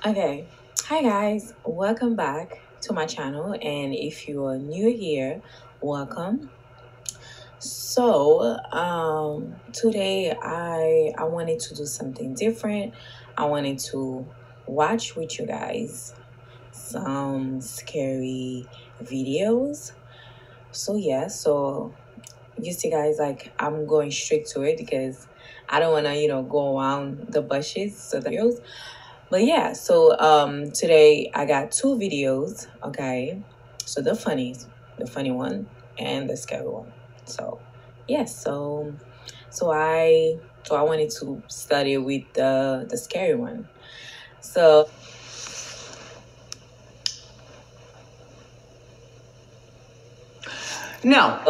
Okay, hi guys, welcome back to my channel, and if you are new here, welcome. Today I wanted to do something different. I wanted to watch with you guys some scary videos. So you see guys, like, I'm going straight to it because I don't want to go around the bushes. But yeah, today I got two videos, okay? So the funny one and the scary one. So yes, so I wanted to study with the scary one. So no.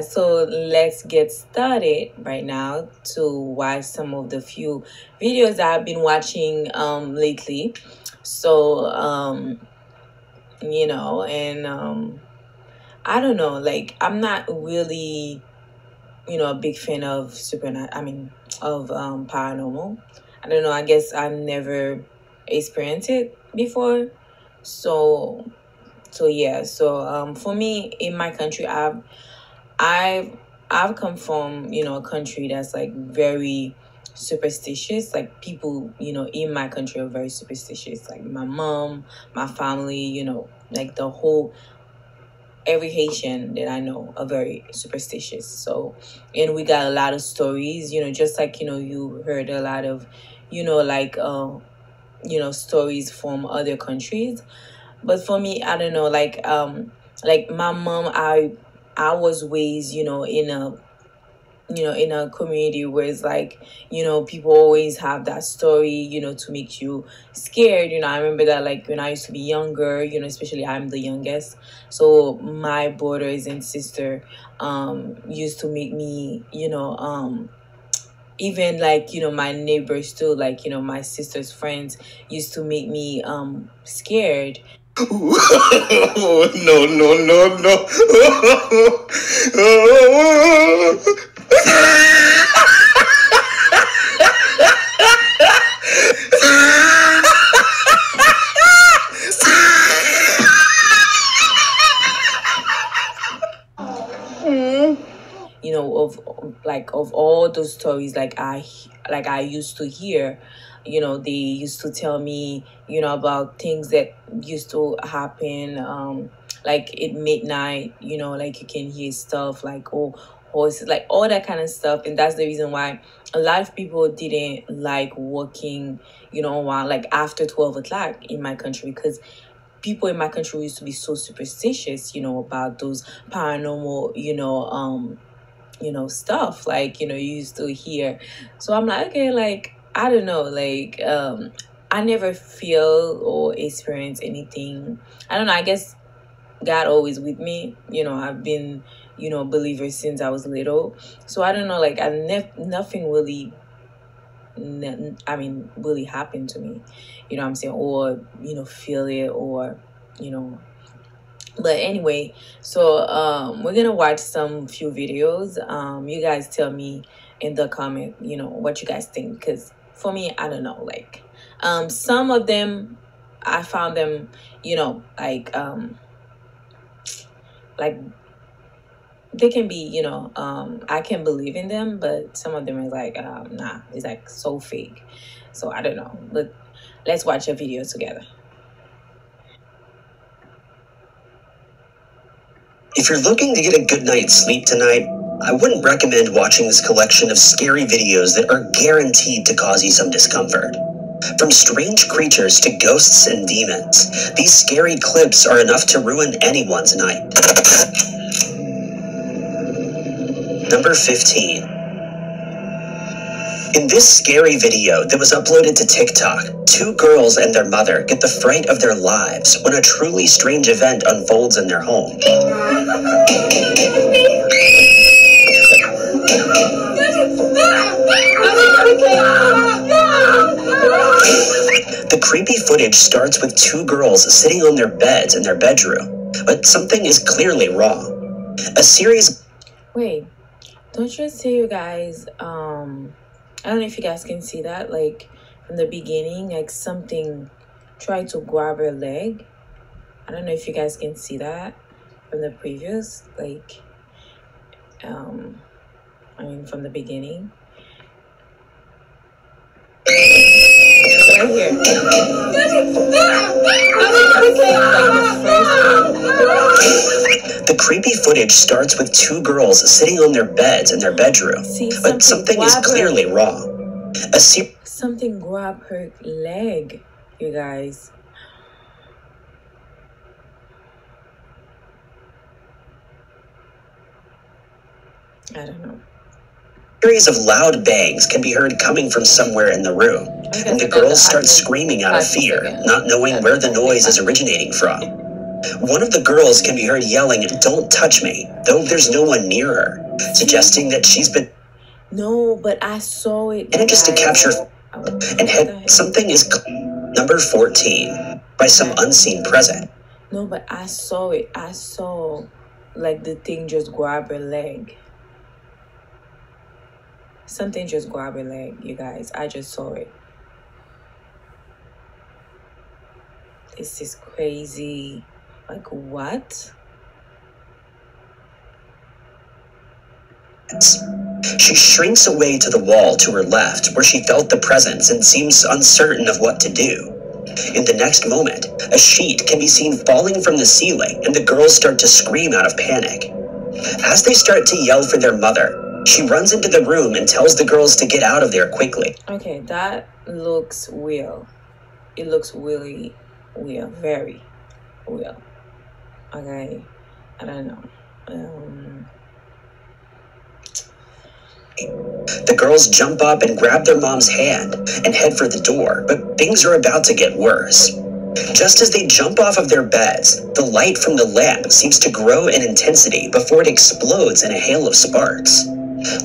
So let's get started right now to watch some of the few videos that I've been watching lately. So and I don't know, like, I'm not really, a big fan of paranormal. I don't know, I guess I never experienced it before. So for me, in my country, I've I've come from, a country that's like very superstitious. Like, people, in my country are very superstitious. Like my mom, my family, like the whole every Haitian that I know are very superstitious. So, and we got a lot of stories, just like, you heard a lot of, stories from other countries. But for me, I don't know, like my mom, I was raised, in a community where it's like, people always have that story, to make you scared. I remember that, like, when I used to be younger, especially I'm the youngest. So my brothers and sister used to make me, even, like, my neighbors too, like, my sister's friends used to make me scared. No, no, no, no. Of all those stories, like I used to hear, they used to tell me, about things that used to happen, like at midnight, like you can hear stuff like, oh, horses, like all that kind of stuff. And that's the reason why a lot of people didn't like working, while, like, after 12 o'clock in my country, because people in my country used to be so superstitious, about those paranormal, stuff, like, you used to hear. So I'm like, okay, like, I don't know, like, I never feel or experience anything. I don't know, I guess God always with me. I've been, a believer since I was little. So I don't know, like, nothing really, really happened to me. You know what I'm saying? Or, feel it, or, but anyway, so we're gonna watch some few videos. You guys tell me in the comment, what you guys think, because for me, I don't know, like, some of them I found them, like they can be, I can believe in them, but some of them is like, nah, it's like so fake. So I don't know, but let's watch a video together. If you're looking to get a good night's sleep tonight, I wouldn't recommend watching this collection of scary videos that are guaranteed to cause you some discomfort. From strange creatures to ghosts and demons, these scary clips are enough to ruin anyone's night. Number 15. In this scary video that was uploaded to TikTok, two girls and their mother get the fright of their lives when a truly strange event unfolds in their home. The creepy footage starts with two girls sitting on their beds in their bedroom, but something is clearly wrong. A series... Wait, don't you see, you guys, I don't know if you guys can see that, like from the beginning, like something tried to grab her leg. I don't know if you guys can see that from the previous, like, I mean, from the beginning. Right here. The creepy footage starts with two girls sitting on their beds in their bedroom, but something is clearly wrong. Something grabbed her leg, you guys. I don't know. A series of loud bangs can be heard coming from somewhere in the room, and the girls start screaming out of fear, not knowing where the noise is originating from. One of the girls can be heard yelling, "Don't touch me," though there's no one near her, suggesting that she's been... No, but I saw it. Manages to capture and head something is number 14 by some unseen presence. No, but I saw it. I saw like the thing just grab her leg. Something just grabbed her leg, you guys. I just saw it. This is crazy. Like, what? She shrinks away to the wall to her left, where she felt the presence and seems uncertain of what to do. In the next moment, a sheet can be seen falling from the ceiling, and the girls start to scream out of panic. As they start to yell for their mother, she runs into the room and tells the girls to get out of there quickly. Okay, that looks real. It looks really real, very real. Okay, I don't know. The girls jump up and grab their mom's hand and head for the door, but things are about to get worse. Just as they jump off of their beds, the light from the lamp seems to grow in intensity before it explodes in a hail of sparks.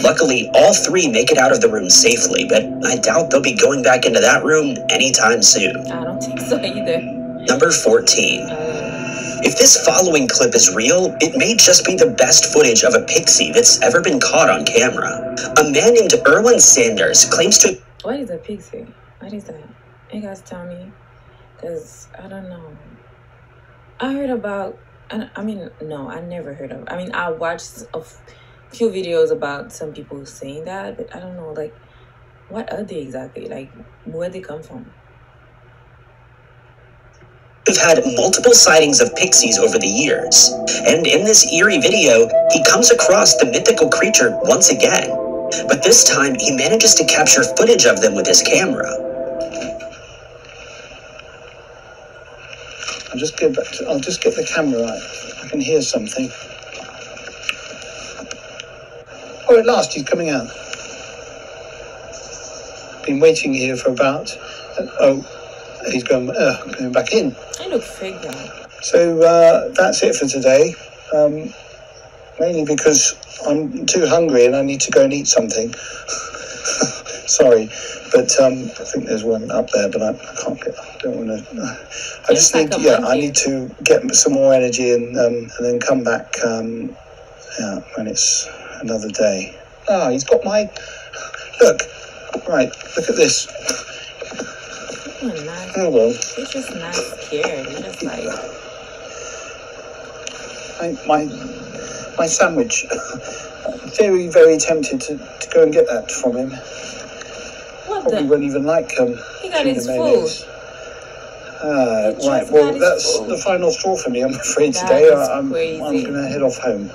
Luckily, all three make it out of the room safely, but I doubt they'll be going back into that room anytime soon. I don't think so either. Number 14. If this following clip is real, it may just be the best footage of a pixie that's ever been caught on camera. A man named Erwin Sanders claims to... What is a pixie? What is that? You guys tell me. Because, I don't know. I heard about... I mean, no, I never heard of... I mean, I watched a few videos about some people saying that, but I don't know, like, what are they exactly? Like, where they come from? We've had multiple sightings of pixies over the years, and in this eerie video, he comes across the mythical creature once again, but this time he manages to capture footage of them with his camera. I'll just get the camera right. I can hear something. Oh, at last he's coming out. Been waiting here for about... he's going back in. I look fake now. So that's it for today. Mainly because I'm too hungry and I need to go and eat something. Sorry, but I think there's one up there, but I can't get. I don't want to. I just need. I need to get some more energy and then come back. When it's another day. Ah, he's got my. Look, right. Look at this. Nice. Oh well. He's just not scared. He's just like... My sandwich. Very, very tempted to go and get that from him. What Probably won't even like he got his mayonnaise. food. Right, well, that's food. the final straw for me, I'm afraid, That today. is I'm crazy. going to head off home.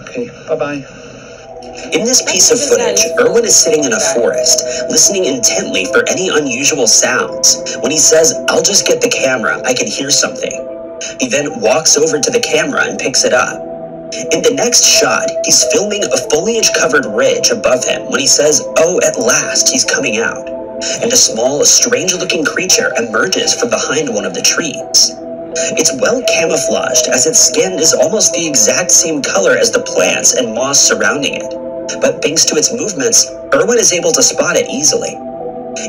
Okay, bye-bye. In this piece of footage, Erwin is sitting in a forest, listening intently for any unusual sounds. When he says, "I'll just get the camera, I can hear something." He then walks over to the camera and picks it up. In the next shot, he's filming a foliage-covered ridge above him when he says, "Oh, at last, he's coming out." And a small, strange-looking creature emerges from behind one of the trees. It's well camouflaged, as its skin is almost the exact same color as the plants and moss surrounding it. But thanks to its movements, Erwin is able to spot it easily.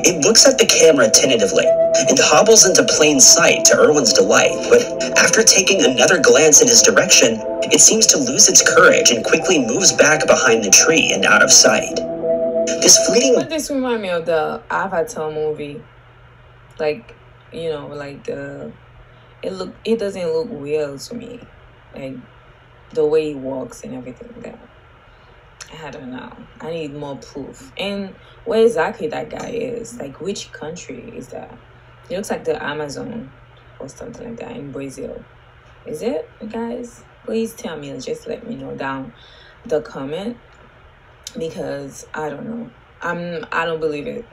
It looks at the camera tentatively and hobbles into plain sight to Erwin's delight, but after taking another glance in his direction, it seems to lose its courage and quickly moves back behind the tree and out of sight. This fleeting... But this remind me of the Avatar movie. Like, you know, like it doesn't look real to me. Like the way he walks and everything like that. I don't know. I need more proof. And where exactly that guy is. Like which country is that? It looks like the Amazon or something like that in Brazil. Is it, guys? Please tell me. Just let me know down the comment. Because I don't know. I don't believe it.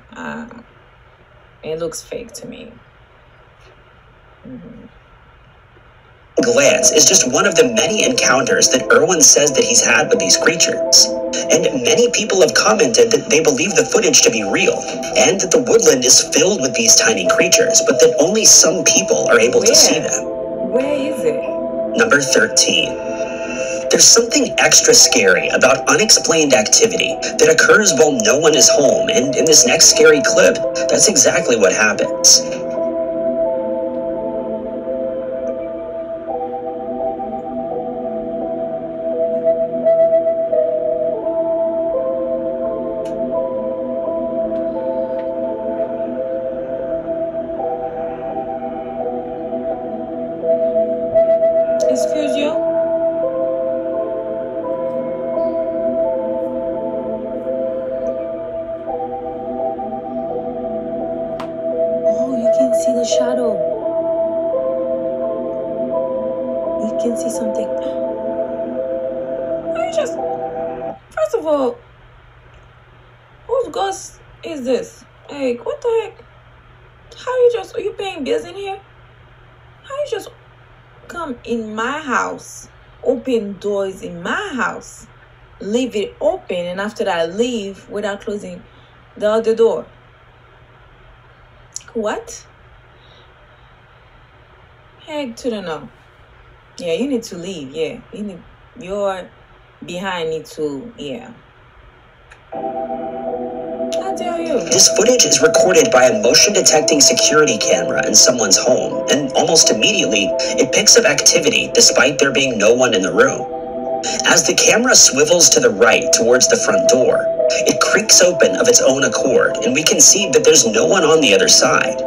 It looks fake to me. glance is just one of the many encounters that Irwin says that he's had with these creatures. And many people have commented that they believe the footage to be real, and that the woodland is filled with these tiny creatures, but that only some people are able to see them. Where is it? Number 13. There's something extra scary about unexplained activity that occurs while no one is home, and in this next scary clip, that's exactly what happens. Excuse you? Oh, you can see the shadow. You can see something. I just... First of all, whose ghost is this? Like, what the heck? Are you paying bills in here? How you just come in my house, open doors in my house, leave it open, and after that leave without closing the other door? What? Heck to the no. Yeah, you need to leave. Yeah, your behind need to, yeah. How dare you? This footage is recorded by a motion-detecting security camera in someone's home, and almost immediately, it picks up activity despite there being no one in the room. As the camera swivels to the right towards the front door, it creaks open of its own accord, and we can see that there's no one on the other side.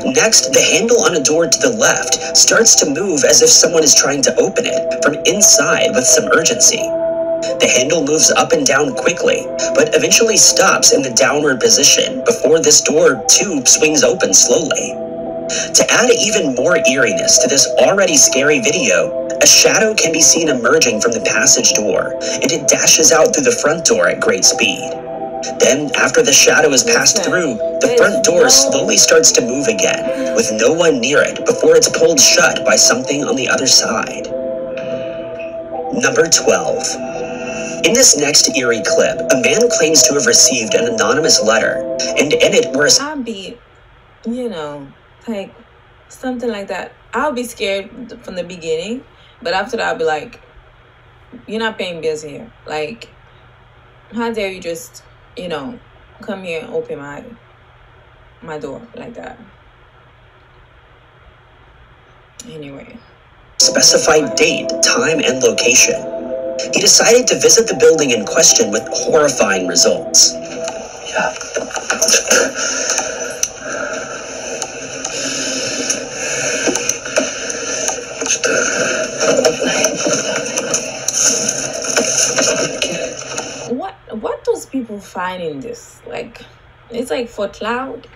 Next, the handle on a door to the left starts to move as if someone is trying to open it from inside with some urgency. The handle moves up and down quickly, but eventually stops in the downward position before this door too swings open slowly. To add even more eeriness to this already scary video, a shadow can be seen emerging from the passage door, and it dashes out through the front door at great speed. Then, after the shadow has passed through, the front door slowly starts to move again, with no one near it before it's pulled shut by something on the other side. Number 12. In this next eerie clip, a man claims to have received an anonymous letter, and in it were... I'd be, like, something like that. I'll be scared from the beginning, but after that, I'll be like, you're not paying bills here. Like, how dare you just, come here and open my door like that. Anyway. Specified date, time, and location. He decided to visit the building in question with horrifying results. Yeah. What those people find in this? Like, it's like for cloud.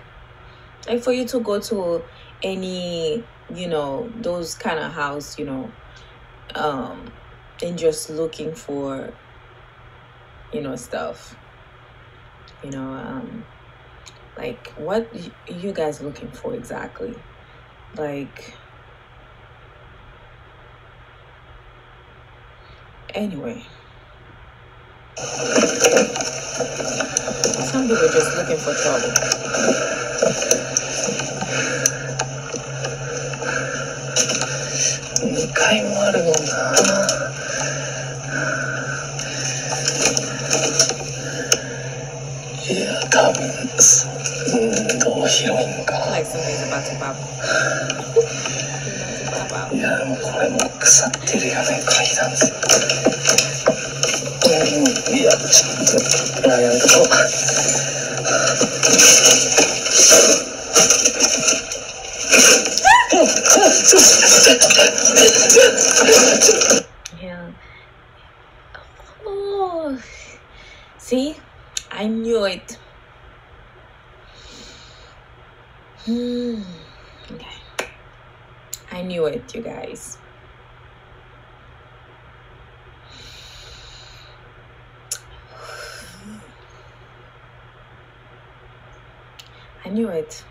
Like for you to go to any, those kind of house, and just looking for, stuff. Like what you guys looking for exactly? Like, anyway. Some people just looking for trouble. Like somebody's about to pop. Yeah. Oh, see, I knew it. Okay, I knew it, you guys. I knew it.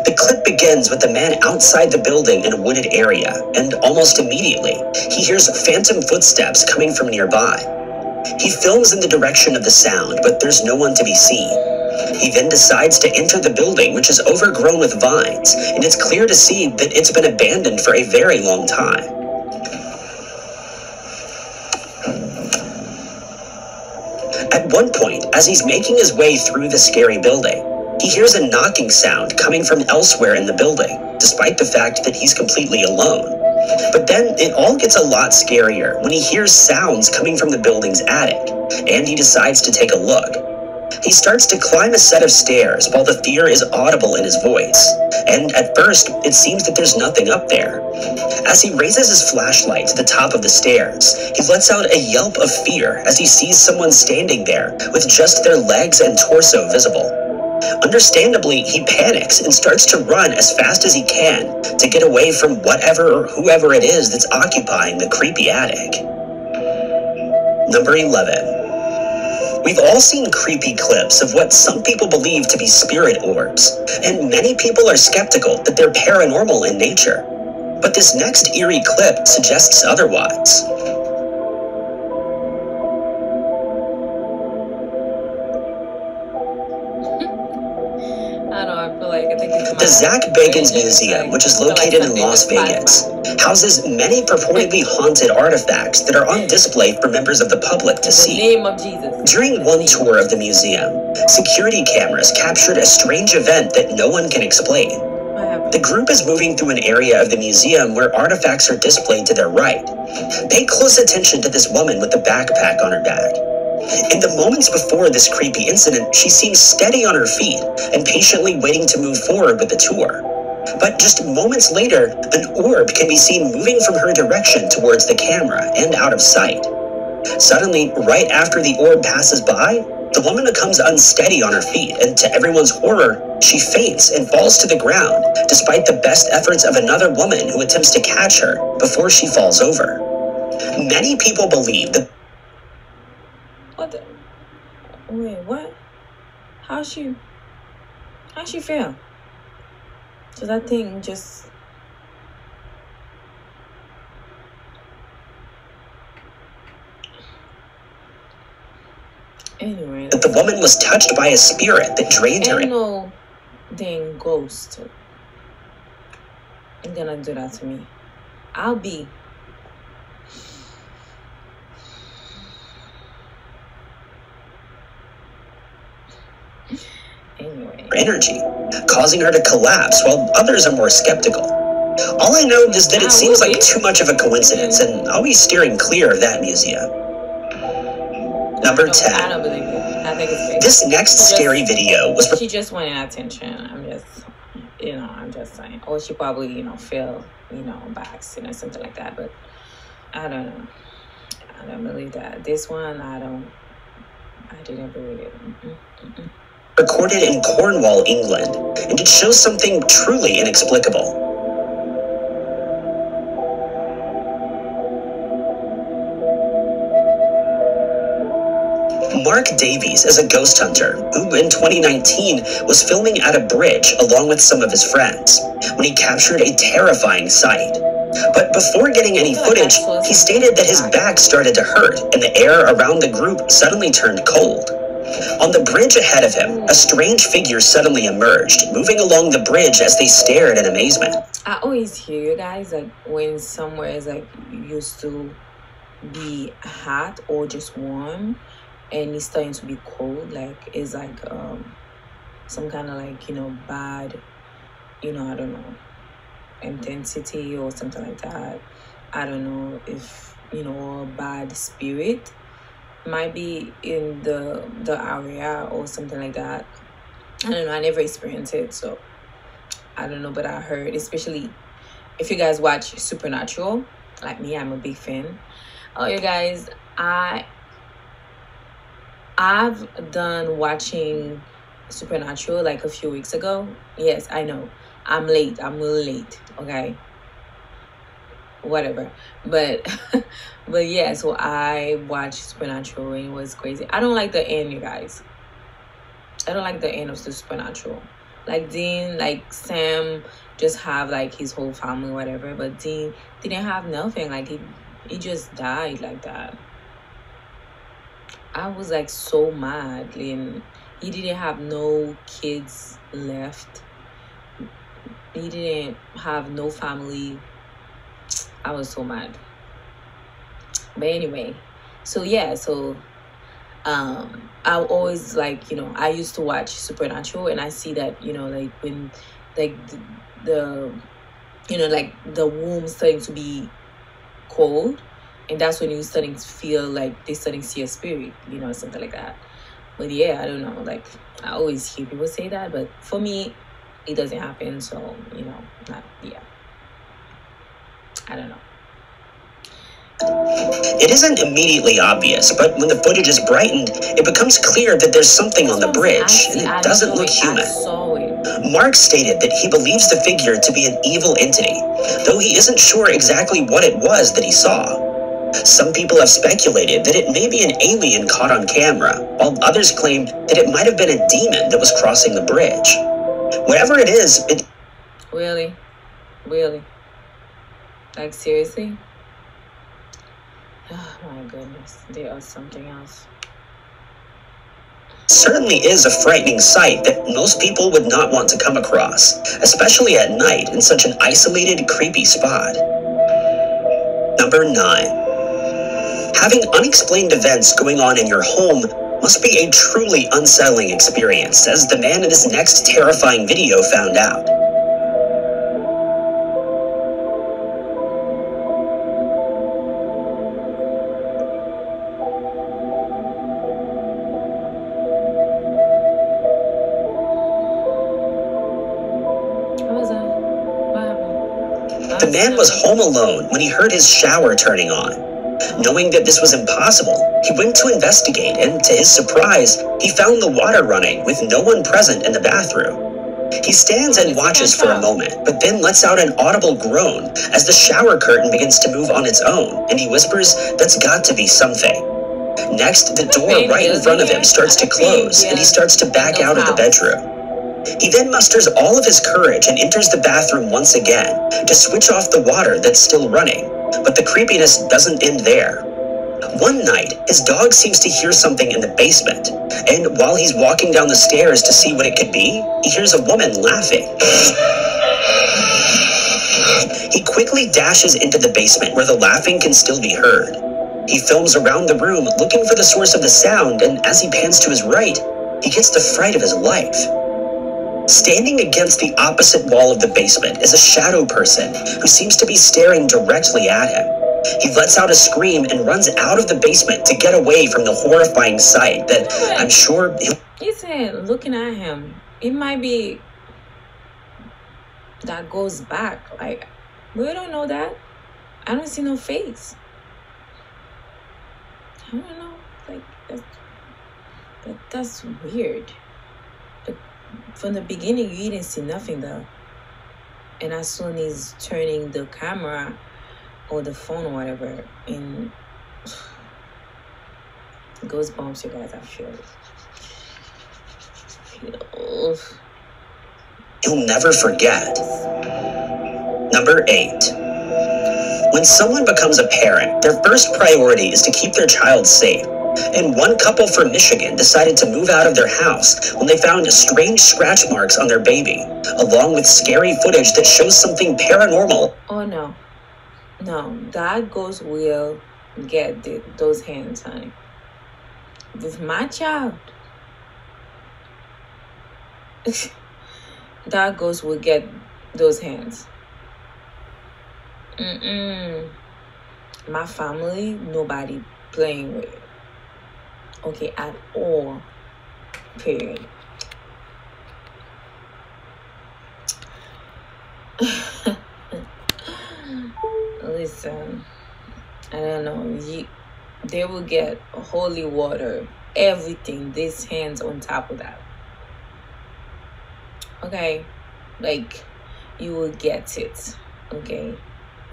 The clip begins with the man outside the building in a wooded area, and almost immediately, he hears phantom footsteps coming from nearby. He films in the direction of the sound, but there's no one to be seen. He then decides to enter the building, which is overgrown with vines, and it's clear to see that it's been abandoned for a very long time. At one point, as he's making his way through the scary building, he hears a knocking sound coming from elsewhere in the building, despite the fact that he's completely alone. But then it all gets a lot scarier when he hears sounds coming from the building's attic, and he decides to take a look. He starts to climb a set of stairs while the fear is audible in his voice, and at first, it seems that there's nothing up there. As he raises his flashlight to the top of the stairs, he lets out a yelp of fear as he sees someone standing there with just their legs and torso visible. Understandably, he panics and starts to run as fast as he can to get away from whatever or whoever it is that's occupying the creepy attic. Number 11. We've all seen creepy clips of what some people believe to be spirit orbs, and many people are skeptical that they're paranormal in nature. But this next eerie clip suggests otherwise. The Zach Bagans Museum, which is located in Las Vegas, houses many purportedly haunted artifacts that are on display for members of the public to see. During one tour of the museum, security cameras captured a strange event that no one can explain. The group is moving through an area of the museum where artifacts are displayed to their right. Pay close attention to this woman with the backpack on her back. In the moments before this creepy incident, she seems steady on her feet and patiently waiting to move forward with the tour. But just moments later, an orb can be seen moving from her direction towards the camera and out of sight. Suddenly, right after the orb passes by, the woman becomes unsteady on her feet, and to everyone's horror, she faints and falls to the ground, despite the best efforts of another woman who attempts to catch her before she falls over. Many people believe that... What the? Wait, what? How'd she feel? So that thing just... Anyway, that the woman was touched by a spirit that drained her. Ain't no dang ghost ain't gonna do that to me. I'll be... Anyway. Energy, causing her to collapse while others are more skeptical. All I know is that it seems like too much of a coincidence, and I'll be steering clear of that museum. Number 10. I don't believe it. I think it's fake. This next scary video was... She just wanted attention. I'm just saying. Or she probably, fell, by accident or something like that. But I don't know. I don't believe that. This one, I didn't believe it. Recorded in Cornwall, England, and it shows something truly inexplicable. Mark Davies is a ghost hunter who, in 2019, was filming at a bridge along with some of his friends when he captured a terrifying sight. But before getting any footage, he stated that his back started to hurt and the air around the group suddenly turned cold. On the bridge ahead of him, a strange figure suddenly emerged, moving along the bridge as they stared in amazement. I always hear you guys, when somewhere is used to be hot or just warm, and it's starting to be cold, it's some kind of bad, I don't know, intensity or something like that. I don't know if, a bad spirit might be in the area or something like that. I don't know. I never experienced it, so I don't know. But I heard, especially if you guys watch Supernatural, like me, I'm a big fan. Oh, you guys, I've done watching Supernatural like a few weeks ago. Yes, I know. I'm late. I'm really late. Okay. Whatever. But but yeah, so I watched Supernatural and it was crazy. I don't like the end, you guys. I don't like the end of the Supernatural. Like Dean, like Sam just have like his whole family, whatever, but Dean didn't have nothing. Like he just died like that. I was like so mad, and he didn't have no kids left. He didn't have no family. I was so mad. But anyway, so yeah, so I always like, I used to watch Supernatural, and I see that, like when like the like the womb starting to be cold, and that's when you're starting to feel like they're starting to see a spirit, something like that. But yeah, I don't know, like I always hear people say that, but for me it doesn't happen, so yeah, I don't know. It isn't immediately obvious, but when the footage is brightened, it becomes clear that there's something on the bridge, and it doesn't look human. Mark stated that he believes the figure to be an evil entity, though he isn't sure exactly what it was that he saw. Some people have speculated that it may be an alien caught on camera, while others claim that it might have been a demon that was crossing the bridge. Whatever it is, it... Really? Like, seriously? Oh my goodness, they are something else. Certainly is a frightening sight that most people would not want to come across, especially at night in such an isolated, creepy spot. Number 9. Having unexplained events going on in your home must be a truly unsettling experience, as the man in this next terrifying video found out. The man was home alone when he heard his shower turning on. Knowing that this was impossible, he went to investigate, and to his surprise, he found the water running with no one present in the bathroom. He stands and watches for a moment, but then lets out an audible groan as the shower curtain begins to move on its own, and he whispers, "That's got to be something." Next, the door right in front of him starts to close, and he starts to back out of the bedroom. He then musters all of his courage and enters the bathroom once again to switch off the water that's still running, but the creepiness doesn't end there. One night, his dog seems to hear something in the basement, and while he's walking down the stairs to see what it could be, he hears a woman laughing. He quickly dashes into the basement where the laughing can still be heard. He films around the room looking for the source of the sound, and as he pans to his right, he gets the fright of his life. Standing against the opposite wall of the basement is a shadow person who seems to be staring directly at him. He lets out a scream and runs out of the basement to get away from the horrifying sight that I'm sure... He said, looking at him, it might be that goes back. Like, we don't know that. I don't see no face. I don't know. Like, that's weird. From the beginning, you didn't see nothing though. And as soon as turning the camera or the phone or whatever, and goosebumps, you guys, I feel it. He'll never forget. Number 8. When someone becomes a parent, their first priority is to keep their child safe. And one couple from Michigan decided to move out of their house when they found strange scratch marks on their baby, along with scary footage that shows something paranormal. Oh no. No, God ghost will get those hands, honey. This is my child. God ghost will get those hands. My family, nobody playing with it. Okay, at all. Period. Listen, I don't know. They will get holy water, everything. This hands on top of that. Okay, like you will get it. Okay,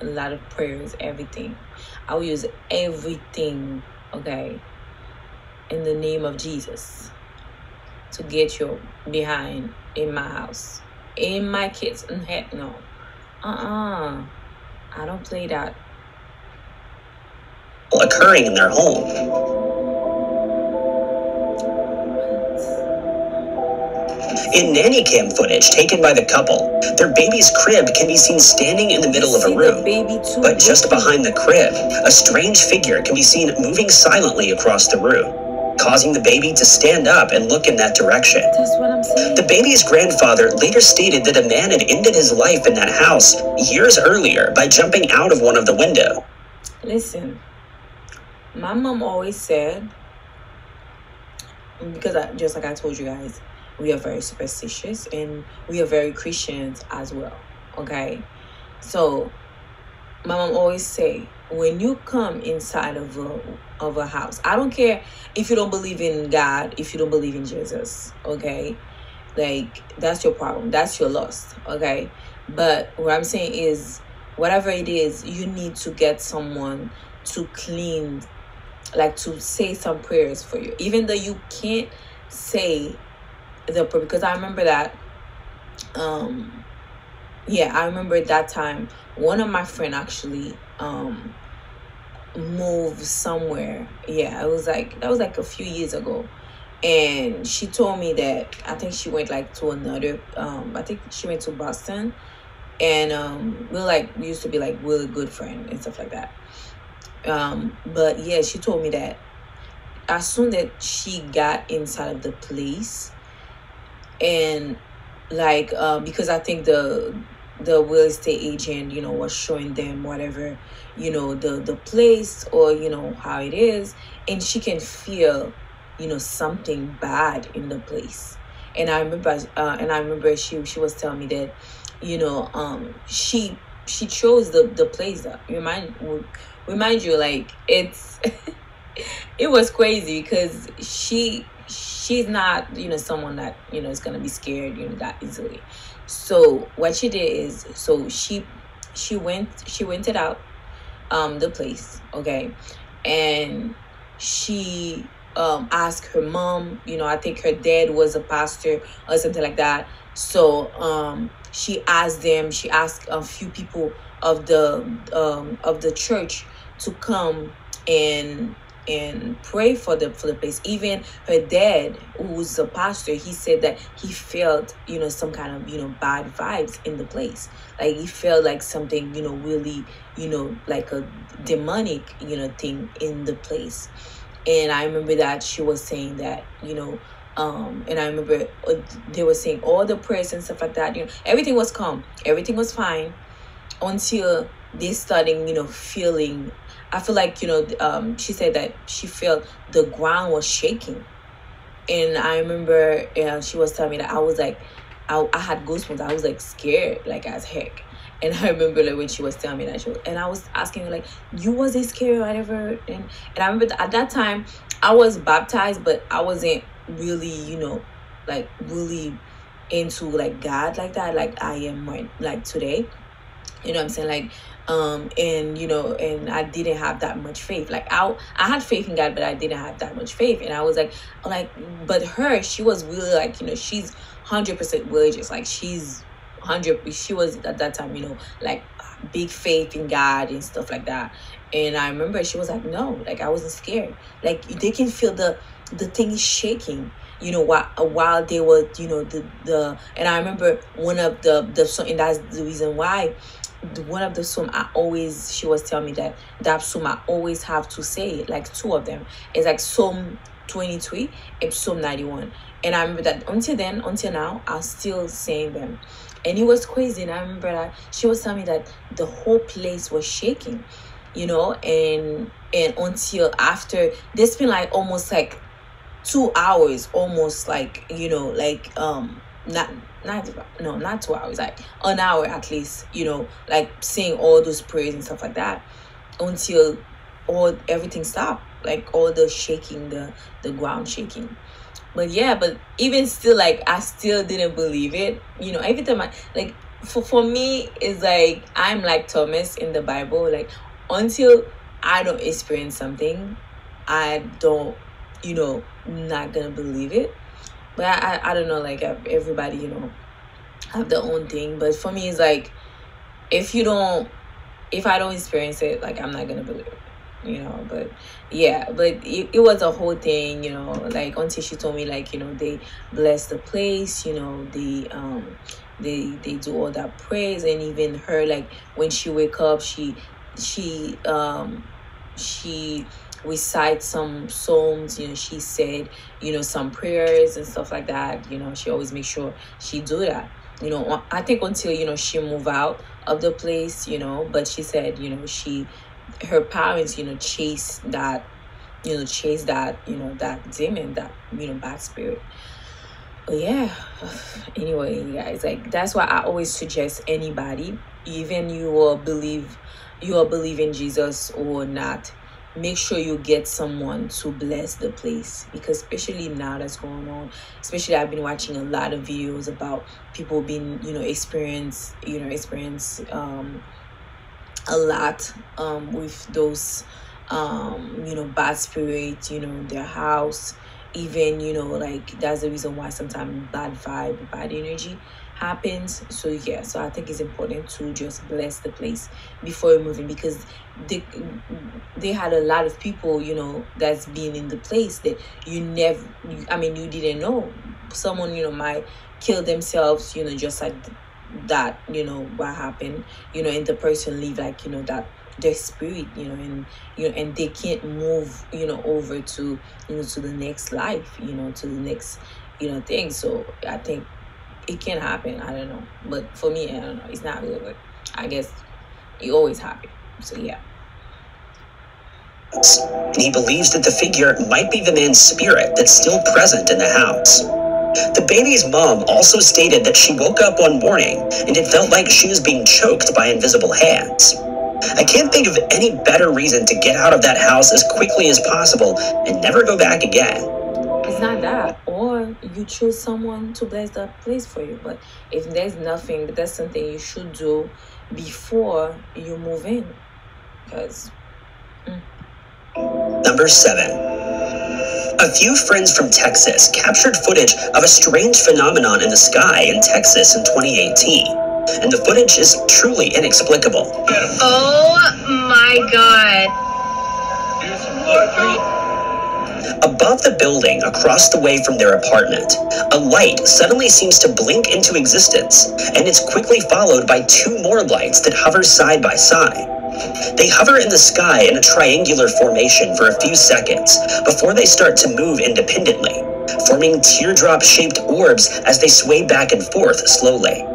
a lot of prayers, everything. I will use everything. Okay, in the name of Jesus, to get you behind in my house, in my kids. And heck no, I don't play that. Occurring in their home. In nanny cam footage taken by the couple, their baby's crib can be seen standing in the middle of a room. But just behind the crib, a strange figure can be seen moving silently across the room, causing the baby to stand up and look in that direction. That's what I'm saying. The baby's grandfather later stated that a man had ended his life in that house years earlier by jumping out of one of the windows. Listen, my mom always said, because just like I told you guys, we are very superstitious and we are very Christians as well. Okay, so my mom always say, when you come inside of a house, I don't care if you don't believe in God, if you don't believe in Jesus, okay, like that's your problem, that's your loss, okay. But what I'm saying is, whatever it is, you need to get someone to clean, like to say some prayers for you, even though you can't say the prayer. Because I remember that I remember that time one of my friend actually moved somewhere. That was like a few years ago, and she told me that I think she went like to another I think she went to Boston, and we used to be like really good friends and stuff like that. But yeah, she told me that as soon that she got inside of the place, and like because I think the real estate agent, was showing them whatever, the place, or how it is, and she can feel, something bad in the place. And I remember she was telling me that, she chose the place that remind you, like it's it was crazy because she's not someone that is gonna be scared that easily. So what she did is, so she rented out the place, okay, and she asked her mom, I think her dad was a pastor or something like that. So she asked a few people of the church to come and pray for the place. Even her dad, who's a pastor, he said that he felt some kind of bad vibes in the place. Like he felt like something really like a demonic thing in the place. And I remember that she was saying that and I remember they were saying all the prayers and stuff like that. Everything was calm, everything was fine, until they starting feeling, I feel like she said that she felt the ground was shaking. And I remember she was telling me that I was like, I had goosebumps. I was like scared like as heck. And I remember like when she was telling me that, and I was asking her like, you wasn't scared or whatever. And I remember at that time I was baptized, but I wasn't really like really into like God like that, like I am right like today. What I'm saying? Like and and I didn't have that much faith. Like I had faith in God, but I didn't have that much faith. And I was like but she was really like she's 100% religious. Like she's 100. She was at that time like big faith in God and stuff like that. And I remember she was like, no, like I wasn't scared. Like they can feel the thing is shaking. While they were the and I remember one of the song, and that's the reason why one of the psalm she was telling me that psalm I always have to say, like two of them. It's like Psalm 23 and Psalm 91. And I remember that until now I'm still saying them. And it was crazy. And I remember that she was telling me that the whole place was shaking, you know, and until after they spent like almost like 2 hours, almost like, you know, like not 2 hours, like an hour at least, you know, like saying all those prayers and stuff like that until everything stopped, like all the shaking, the ground shaking. But yeah, but even still, like, I still didn't believe it, you know. Every time I, like, for me, it's like I'm like Thomas in the Bible, like, until I don't experience something, I don't, you know, not gonna believe it. But I don't know, like, everybody, you know, have their own thing. But for me, it's like, if I don't experience it, like, I'm not gonna believe it, you know. But yeah, but it was a whole thing, you know, like, until she told me, like, you know, they bless the place, you know, they do all that praise. And even her, like, when she wake up, she recite some psalms, you know, she said, you know, some prayers and stuff like that, you know. She always makes sure she do that, you know. I think until, you know, she move out of the place, you know. But she said, you know, her parents, you know, chase that, you know, that demon, that, you know, bad spirit. But yeah, anyway, guys, like, that's why I always suggest anybody, even you believe in Jesus or not, make sure you get someone to bless the place. Because especially now that's going on, especially I've been watching a lot of videos about people being, you know, experience a lot with those you know, bad spirits, you know, in their house. Even, you know, like, that's the reason why sometimes bad vibe, bad energy happens. So yeah, so I think it's important to just bless the place before you're moving, because they had a lot of people, you know, that's been in the place that you didn't know. Someone, you know, might kill themselves, you know, just like that, you know, what happened, you know, and the person leave, like, you know, that their spirit, you know, and, you know, and they can't move, you know, over to, you know, to the next life, you know, to the next, you know, thing. So I think it can happen. I don't know, but for me, I don't know, it's not really, but I guess it always happens. So yeah. And he believes that the figure might be the man's spirit that's still present in the house. The baby's mom also stated that she woke up one morning and it felt like she was being choked by invisible hands. I can't think of any better reason to get out of that house as quickly as possible and never go back again. It's not that, or you choose someone to bless that place for you. But if there's nothing, that's something you should do before you move in. Because Number 7. A few friends from Texas captured footage of a strange phenomenon in the sky in Texas in 2018. And the footage is truly inexplicable. Oh my god. Above the building across the way from their apartment, a light suddenly seems to blink into existence, and it's quickly followed by 2 more lights that hover side by side. They hover in the sky in a triangular formation for a few seconds before they start to move independently, forming teardrop-shaped orbs as they sway back and forth slowly.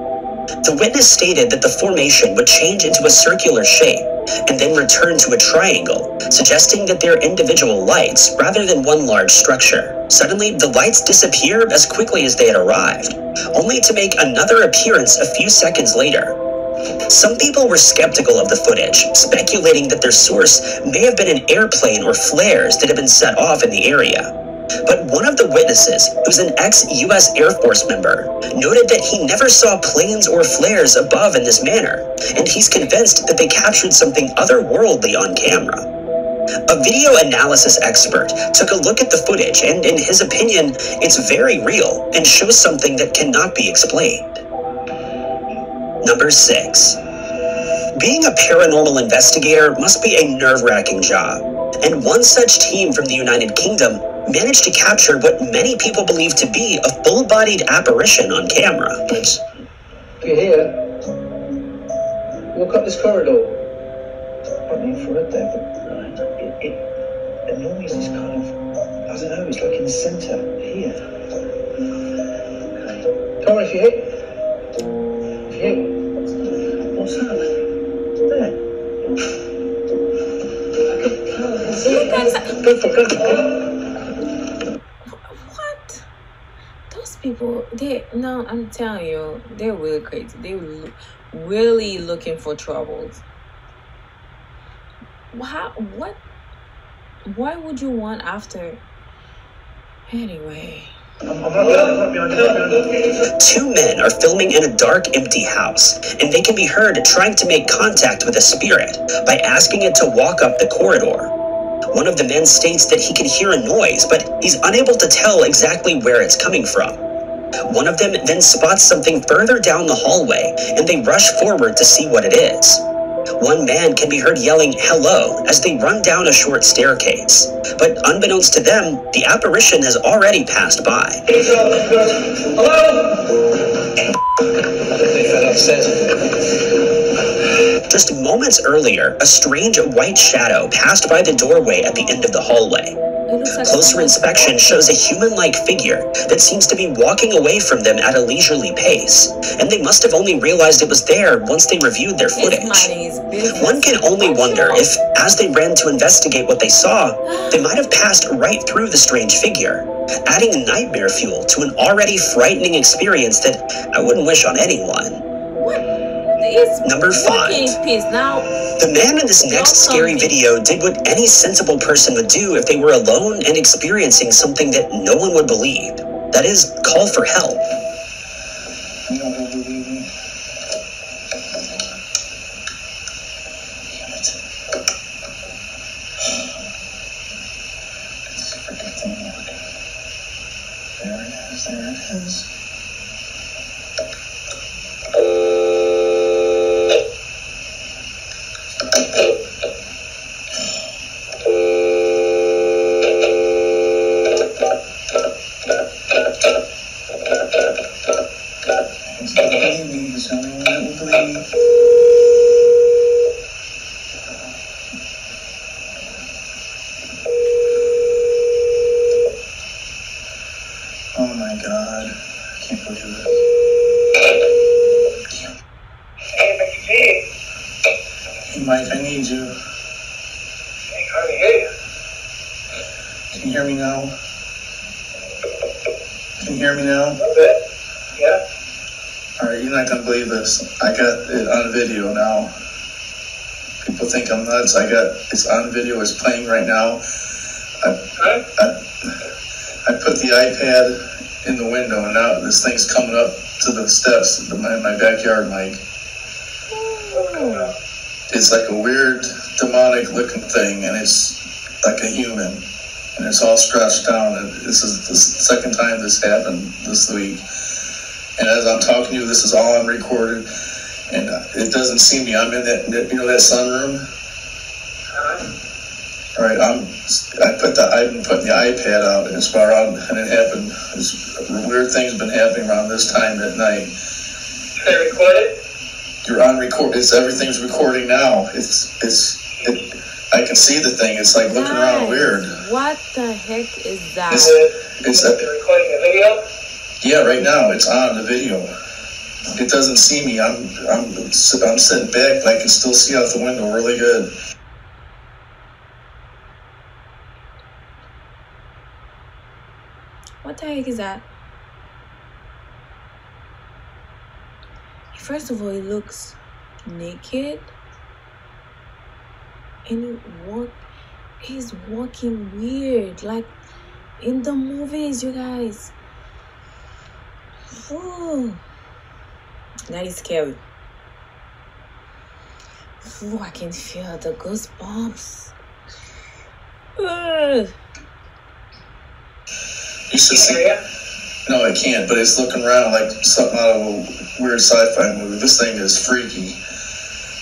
The witness stated that the formation would change into a circular shape and then return to a triangle, suggesting that they're individual lights rather than one large structure. Suddenly, the lights disappear as quickly as they had arrived, only to make another appearance a few seconds later. Some people were skeptical of the footage, speculating that their source may have been an airplane or flares that had been set off in the area. But one of the witnesses, who's an ex-US Air Force member, noted that he never saw planes or flares above in this manner, and he's convinced that they captured something otherworldly on camera. A video analysis expert took a look at the footage, and in his opinion, it's very real and shows something that cannot be explained. Number 6. Being a paranormal investigator must be a nerve-wracking job, and one such team from the United Kingdom managed to capture what many people believe to be a full-bodied apparition on camera. If you're here, walk up this corridor. Quite the infrared there, but the noise is kind of, I don't know, it's like in the centre here. Come on, if you're here. What? Those people, no, I'm telling you, they're really crazy. They're really looking for troubles. What? Why would you want after? Anyway. 2 men are filming in a dark, empty house, and they can be heard trying to make contact with a spirit by asking it to walk up the corridor. One of the men states that he can hear a noise, but he's unable to tell exactly where it's coming from. One of them then spots something further down the hallway, and they rush forward to see what it is. One man can be heard yelling hello as they run down a short staircase. But unbeknownst to them, the apparition has already passed by. Just moments earlier, a strange white shadow passed by the doorway at the end of the hallway. Closer inspection shows a human-like figure that seems to be walking away from them at a leisurely pace, and they must have only realized it was there once they reviewed their footage. One can only wonder if, as they ran to investigate what they saw, they might have passed right through the strange figure, adding nightmare fuel to an already frightening experience that I wouldn't wish on anyone. Number 5. The man in this next scary video did what any sensible person would do if they were alone and experiencing something that no one would believe. That is, call for help. There it is. Oh my god, I can't believe this. Hey Mike, I need you. Hey, how do you hear you? Can you hear me now? Can you hear me now? A little bit. Yeah. Alright, you're not gonna believe this. I got it on video now. People think I'm nuts. It's on video, it's playing right now. I put the iPad in the window and now this thing's coming up to the steps in my backyard, Mike. It's like a weird demonic looking thing and it's like a human and it's all scratched down, and this is the second time this happened this week. And as I'm talking to you, this is all unrecorded, and it doesn't see me. I'm in that sunroom. All right, I've been putting the iPad out as far out, and it happened. Weird things been happening around this time at night. Can I record it? You're on record. Everything's recording now. I can see the thing. It's like looking around weird. What the heck is that? It's You're recording the video? Yeah, right now it's on the video. It doesn't see me. I'm sitting back, but I can still see out the window really good. What the heck is that? First of all, he looks naked, and he's walking weird, like in the movies, you guys. Oh, that is scary. Oh, I can feel the goosebumps. You should see. No, I can't, but it's looking around like something out of a weird sci-fi movie. This thing is freaky.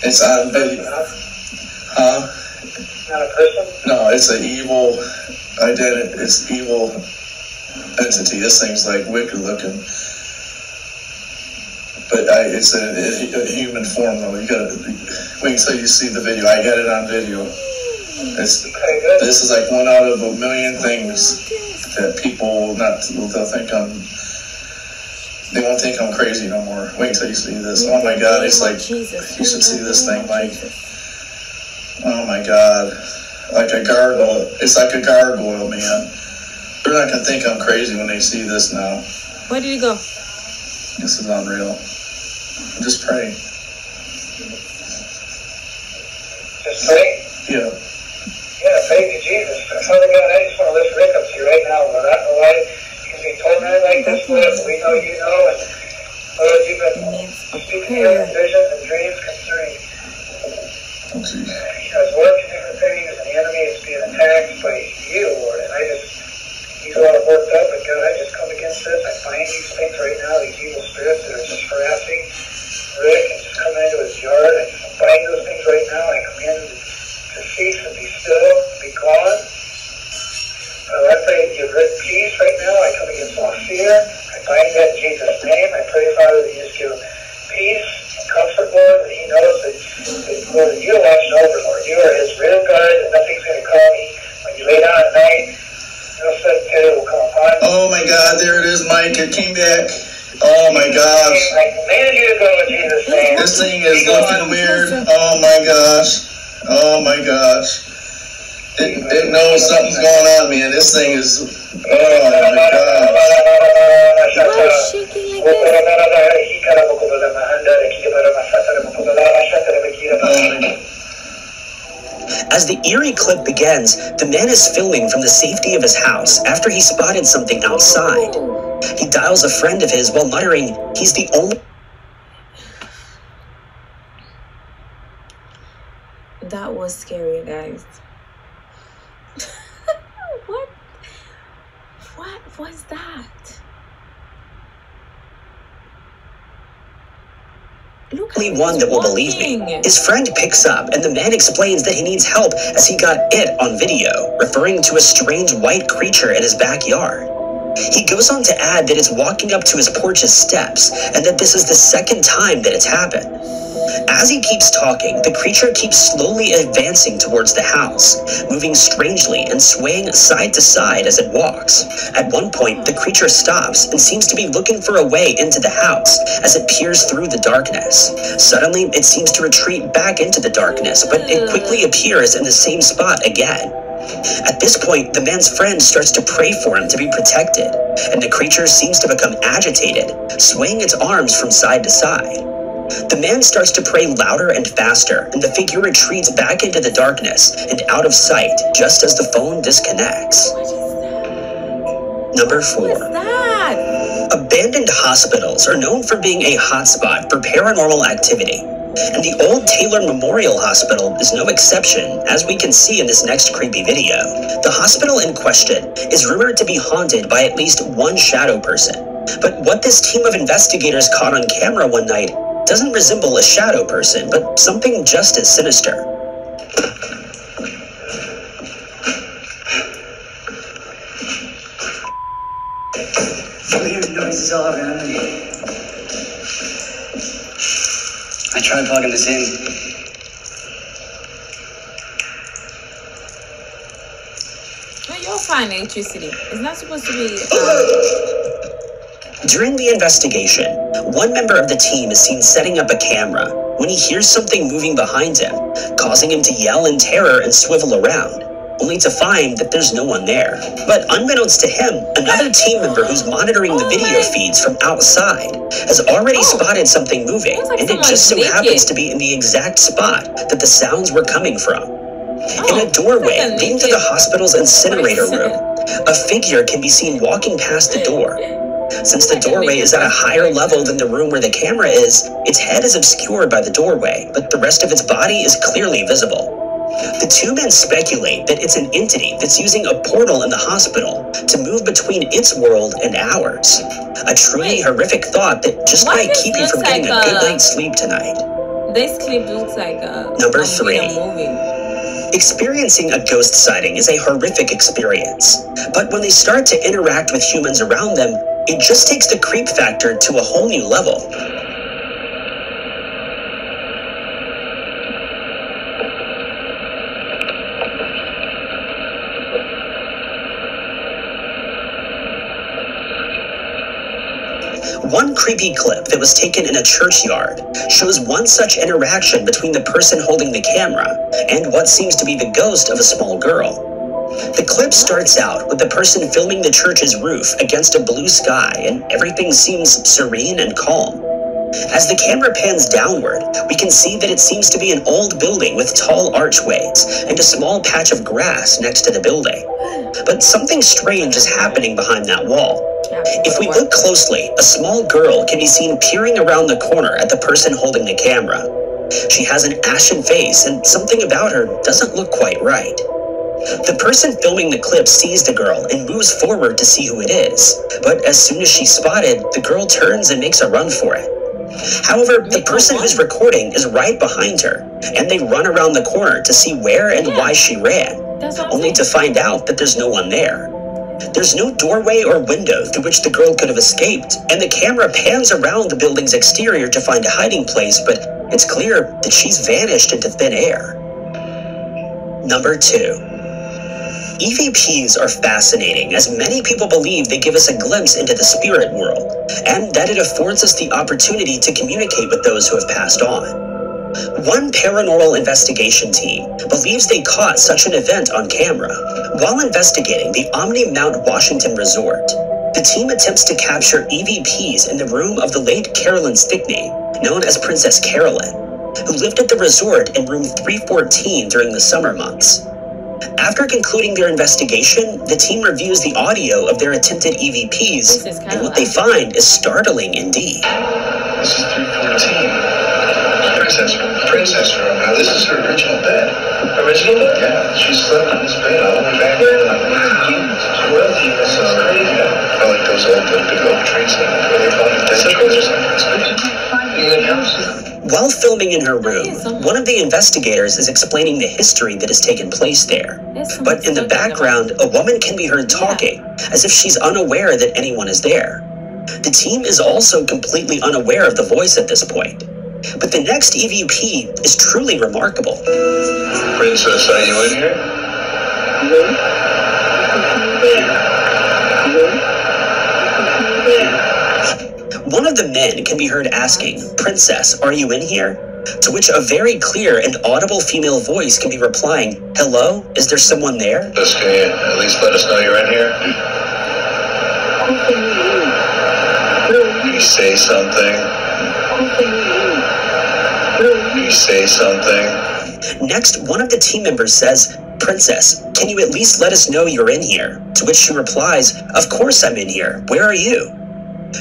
It's on video. Huh? Not a person? No, it's an evil identity. It's evil entity. This thing's like wicked looking. But it's a human form though. You gotta wait until you see the video. I got it on video. This is like one out of a million things that people they won't think I'm crazy no more. Wait until you see this. Oh my god, it's like, you should see this thing, Mike. Oh my god. Like a gargoyle. It's like a gargoyle, man. They're not going to think I'm crazy when they see this now. Where did he go? This is unreal. Just pray. Just pray? Yeah. Yeah, thank you, Jesus. Father God, I just want to lift Rick up to you right now, Lord. I don't know why he's being tormented like this, Lord. We know you know, and Lord, you've been speaking to him in visions and dreams concerning his work and different things, and the enemy is being attacked by you, Lord. And he's all worked up, but God, I just come against this. I find these things right now, these evil spirits that are just harassing Rick and just coming into his yard. I just bind those things right now. I command them to cease and be still, be gone. I pray that you bring peace right now. I come against all fear. I bind that in Jesus' name. I pray, Father, that you just give him peace and comfort, Lord, that he knows that Lord, that you're watching over, Lord. You are his real guard, and nothing's going to call me. When you lay down at night, no sudden terror will come upon you. Oh my God, there it is, Mike. It came back. Oh my gosh. I command you to go in Jesus' name. This thing is looking weird. Oh my gosh. Oh my gosh. It knows something's going on, man. This thing is. Oh my gosh. Why is shaking like As the eerie clip begins, the man is filming from the safety of his house after he spotted something outside. He dials a friend of his while muttering, he's the only... That was scary, guys. What was that? Look how only one that will believe me. walking. His friend picks up, and the man explains that he needs help as he got it on video, referring to a strange white creature in his backyard. He goes on to add that it's walking up to his porch's steps, and that this is the second time that it's happened. As he keeps talking, the creature keeps slowly advancing towards the house, moving strangely and swaying side to side as it walks. At one point, the creature stops and seems to be looking for a way into the house as it peers through the darkness. Suddenly, it seems to retreat back into the darkness, but it quickly appears in the same spot again. At this point, the man's friend starts to pray for him to be protected, and the creature seems to become agitated, swaying its arms from side to side. The man starts to pray louder and faster, and the figure retreats back into the darkness and out of sight just as the phone disconnects. What is that? Number What 4. is that? Abandoned hospitals are known for being a hotspot for paranormal activity, and the Old Taylor Memorial Hospital is no exception, as we can see in this next creepy video. The hospital in question is rumored to be haunted by at least one shadow person, but what this team of investigators caught on camera one night doesn't resemble a shadow person, but something just as sinister. Weird noises all around me. I tried plugging this in. Well, you'll find electricity. It's not supposed to be. During the investigation, one member of the team is seen setting up a camera when he hears something moving behind him, causing him to yell in terror and swivel around, only to find that there's no one there. But unbeknownst to him, another team member who's monitoring the video feeds from outside has already spotted something moving, and it just so happens to be in the exact spot that the sounds were coming from. In a doorway leading to the hospital's incinerator room, a figure can be seen walking past the door. Since the doorway is at a higher level than the room where the camera is, its head is obscured by the doorway, but the rest of its body is clearly visible. The two men speculate that it's an entity that's using a portal in the hospital to move between its world and ours. A truly horrific thought that just might keep you from getting a good night's sleep tonight. This clip looks like a Number a 3. movie. Experiencing a ghost sighting is a horrific experience, but when they start to interact with humans around them, it just takes the creep factor to a whole new level. One creepy clip that was taken in a churchyard shows one such interaction between the person holding the camera and what seems to be the ghost of a small girl. The clip starts out with the person filming the church's roof against a blue sky, and everything seems serene and calm. As the camera pans downward, we can see that it seems to be an old building with tall archways and a small patch of grass next to the building. But something strange is happening behind that wall. If we look closely, a small girl can be seen peering around the corner at the person holding the camera. She has an ashen face, and something about her doesn't look quite right. The person filming the clip sees the girl and moves forward to see who it is, but as soon as she's spotted, the girl turns and makes a run for it. However, the person who's recording is right behind her, and they run around the corner to see where and why she ran, only to find out that there's no one there. There's no doorway or window through which the girl could have escaped, and the camera pans around the building's exterior to find a hiding place, but it's clear that she's vanished into thin air. Number 2. EVPs are fascinating, as many people believe they give us a glimpse into the spirit world, and that it affords us the opportunity to communicate with those who have passed on. One paranormal investigation team believes they caught such an event on camera. While investigating the Omni Mount Washington Resort, the team attempts to capture EVPs in the room of the late Carolyn Stickney, known as Princess Carolyn, who lived at the resort in room 314 during the summer months. After concluding their investigation, the team reviews the audio of their attempted EVPs, and what they find is startling indeed. This is 314. Princess room. Now, this is her original bed. Original bed? Yeah, she slept in this bed all the way back then. I like those old oak trees. What they call it? Dead trees or something. While filming in her room, one of the investigators is explaining the history that has taken place there. But in the background, a woman can be heard talking, as if she's unaware that anyone is there. The team is also completely unaware of the voice at this point. But the next EVP is truly remarkable. Princess, are you in here? One of the men can be heard asking, "Princess, are you in here?" To which a very clear and audible female voice can be replying, "Hello, is there someone there?" Can you at least let us know you're in here? Can you say something? Can you say something? Next, one of the team members says, "Princess, can you at least let us know you're in here?" To which she replies, "Of course I'm in here. Where are you?"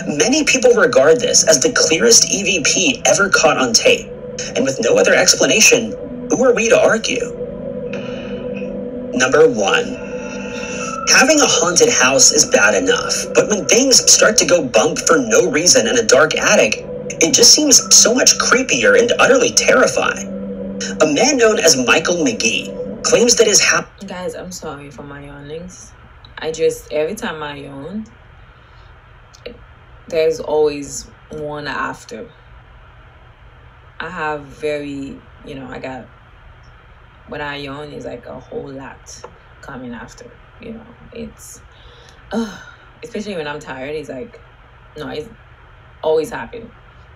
Many people regard this as the clearest EVP ever caught on tape, and with no other explanation, who are we to argue? Number 1. Having a haunted house is bad enough, but when things start to go bump for no reason in a dark attic, it just seems so much creepier and utterly terrifying. A man known as Michael McGee claims that his house... Guys, I'm sorry for my yawnings. Every time I yawn, there's always one after. I have when I yawn, it's like a whole lot coming after, it's, especially when I'm tired, it's like, no, it's always happening.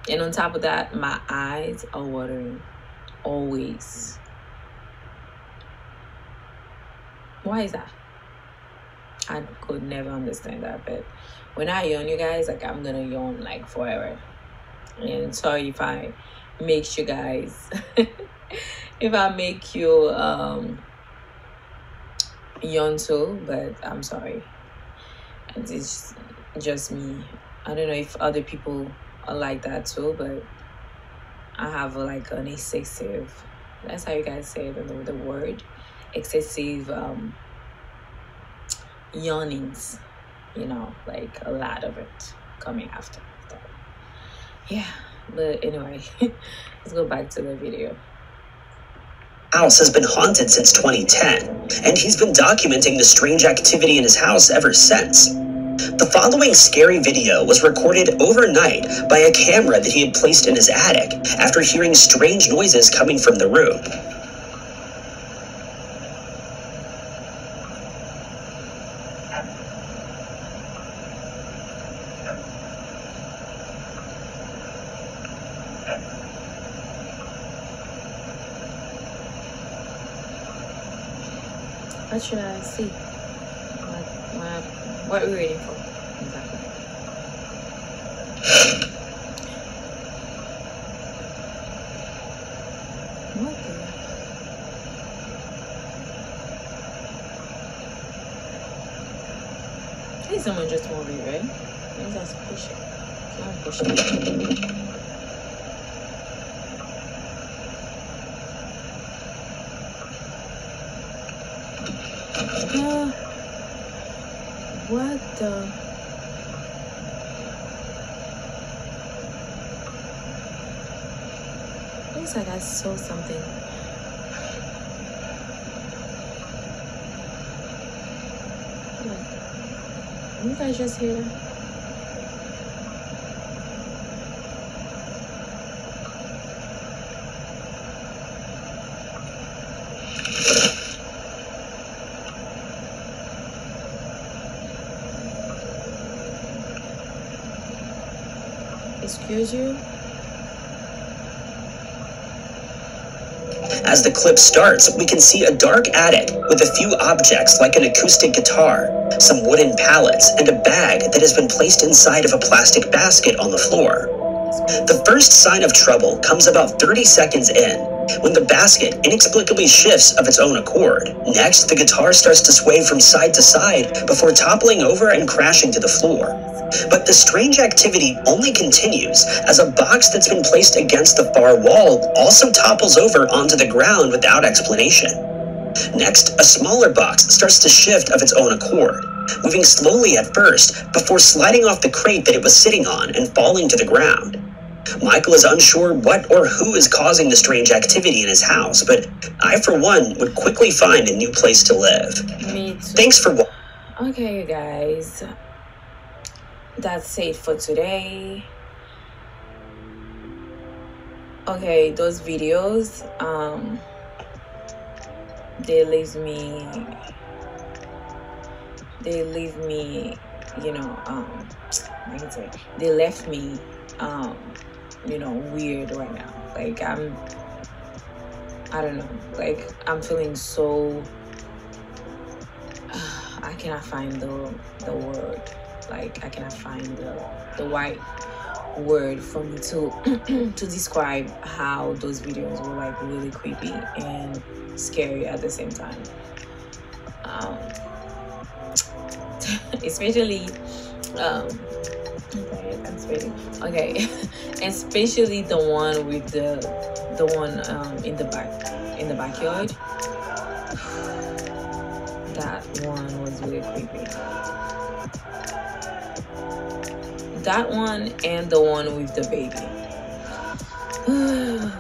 And on top of that, my eyes are watering, always. Why is that? I could never understand that, but when I yawn, you guys, I'm gonna yawn forever. And sorry if I make you guys if I make you yawn too, but I'm sorry. It's just me. I don't know if other people are like that too, but I have an excessive, that's how you guys say it, the word, excessive yawnings, a lot of it coming after. So, yeah, but anyway, let's go back to the video. House has been haunted since 2010, and he's been documenting the strange activity in his house ever since. The following scary video was recorded overnight by a camera that he had placed in his attic after hearing strange noises coming from the room. What should I see? What are we waiting for? Exactly. What the? Hey, someone just moved it, right? Maybe that's pushing. Someone pushing. What the? Looks like I saw something. You guys just hear that? Excuse you? As the clip starts, we can see a dark attic with a few objects like an acoustic guitar, some wooden pallets, and a bag that has been placed inside of a plastic basket on the floor. The first sign of trouble comes about 30 seconds in, when the basket inexplicably shifts of its own accord. Next, the guitar starts to sway from side to side before toppling over and crashing to the floor. But the strange activity only continues as a box that's been placed against the far wall also topples over onto the ground without explanation. Next, a smaller box starts to shift of its own accord, moving slowly at first before sliding off the crate that it was sitting on and falling to the ground. Michael is unsure what or who is causing the strange activity in his house, but I, for one, would quickly find a new place to live. Me too. Thanks for watching. Okay, you guys. That's it for today. Okay, those videos, they leave me, you know, I can say, they left me, you know, weird right now. Like, I don't know, like, I'm feeling so, I cannot find the word. Like, I cannot find the right word for me to to describe how those videos were like really creepy and scary at the same time. Especially okay, especially the one with the one in the backyard. That one was really creepy. That one and the one with the baby.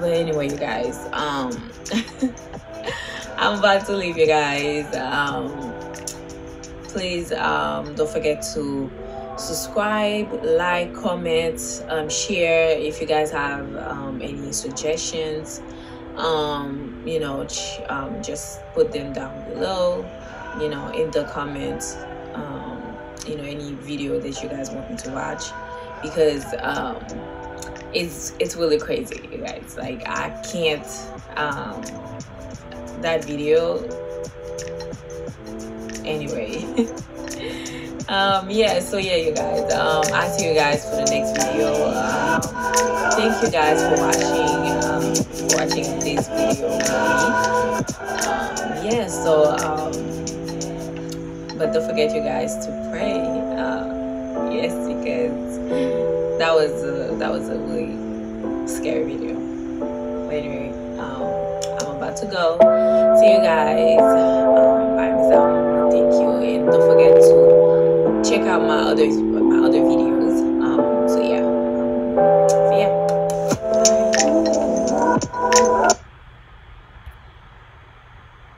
But anyway, you guys, I'm about to leave you guys. Please don't forget to subscribe, like, comment, share if you guys have any suggestions. You know, just put them down below, you know, in the comments. You know, any video that you guys want me to watch, because it's really crazy, you guys. Like, I can't that video anyway. Yeah, so yeah, you guys, I'll see you guys for the next video. Thank you guys for watching this video with me. Yeah, so but don't forget, you guys, to pray. Yes, because that was a really scary video. But anyway, I'm about to go. See you guys. Bye, Miss Alma. Thank you, and don't forget to check out my other videos.